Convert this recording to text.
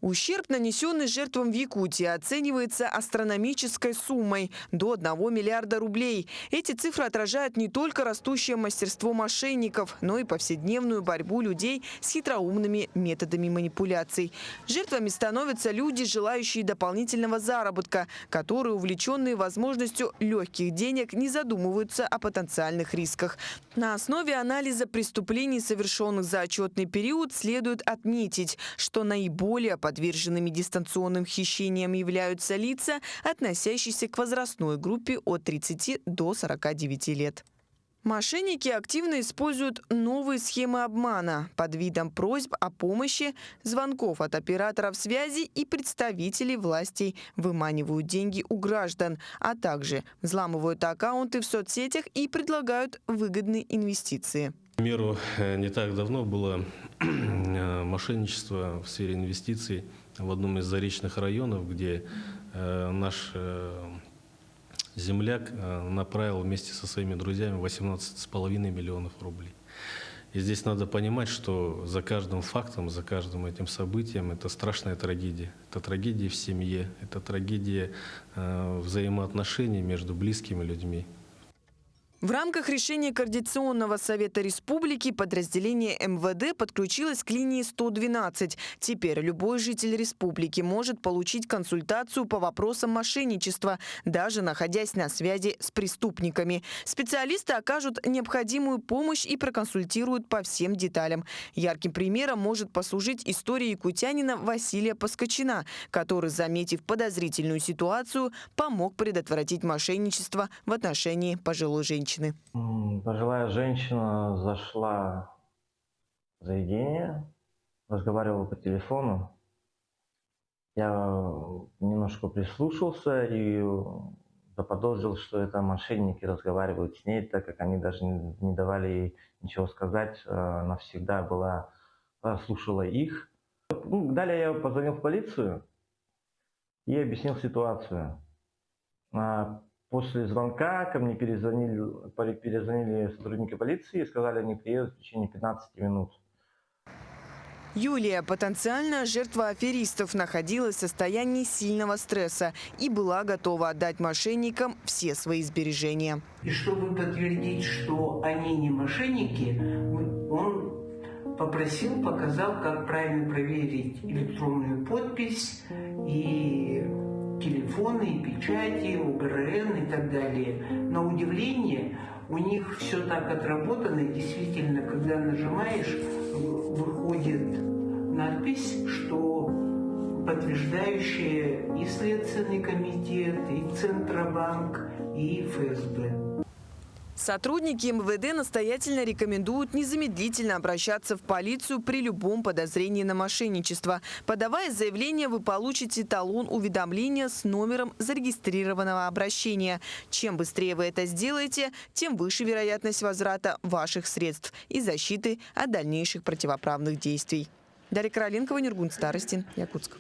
Ущерб, нанесенный жертвам в Якутии, оценивается астрономической суммой – до 1 миллиарда рублей. Эти цифры отражают не только растущее мастерство мошенников, но и повседневную борьбу людей с хитроумными методами манипуляций. Жертвами становятся люди, желающие дополнительного заработка, которые, увлеченные возможностью легких денег, не задумываются о потенциальных рисках. На основе анализа преступлений, совершенных за отчетный период, следует отметить, что наиболее подверженными дистанционным хищениям являются лица, относящиеся к возрастной группе от 30 до 49 лет. Мошенники активно используют новые схемы обмана под видом просьб о помощи, звонков от операторов связи и представителей властей, выманивают деньги у граждан, а также взламывают аккаунты в соцсетях и предлагают выгодные инвестиции. К примеру, не так давно было мошенничество в сфере инвестиций в одном из заречных районов, где наш земляк направил вместе со своими друзьями 18,5 миллионов рублей. И здесь надо понимать, что за каждым фактом, за каждым этим событием это страшная трагедия. Это трагедия в семье, это трагедия взаимоотношений между близкими людьми. В рамках решения Координационного совета республики подразделение МВД подключилось к линии 112. Теперь любой житель республики может получить консультацию по вопросам мошенничества, даже находясь на связи с преступниками. Специалисты окажут необходимую помощь и проконсультируют по всем деталям. Ярким примером может послужить история якутянина Василия Поскочина, который, заметив подозрительную ситуацию, помог предотвратить мошенничество в отношении пожилой женщины. Пожилая женщина зашла в заведение, разговаривала по телефону. Я немножко прислушался и заподозрил, что это мошенники разговаривают с ней, так как они даже не давали ей ничего сказать. Она всегда слушала их. Далее я позвонил в полицию и объяснил ситуацию. После звонка ко мне перезвонили сотрудники полиции и сказали, они приедут в течение 15 минут. Юлия, потенциальная жертва аферистов, находилась в состоянии сильного стресса и была готова отдать мошенникам все свои сбережения. И чтобы подтвердить, что они не мошенники, он показал, как правильно проверить электронную подпись и телефоны, и печати, ОГРН и так далее. На удивление, у них все так отработано, и действительно, когда нажимаешь, выходит надпись, что подтверждающая и Следственный комитет, и Центробанк, и ФСБ. Сотрудники МВД настоятельно рекомендуют незамедлительно обращаться в полицию при любом подозрении на мошенничество. Подавая заявление, вы получите талон уведомления с номером зарегистрированного обращения. Чем быстрее вы это сделаете, тем выше вероятность возврата ваших средств и защиты от дальнейших противоправных действий. Дарья Короленкова, Нургун Старостин, Якутск.